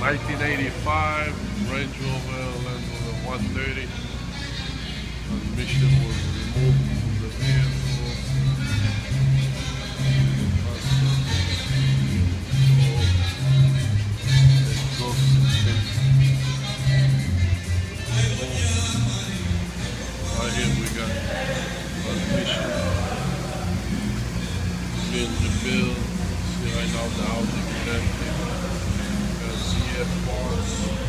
1985 Range Rover Land Rover 130. Transmission was removed from the vehicle. Exhaust system. Right here we got transmission being rebuilt. See right now the housing is empty. CF parts.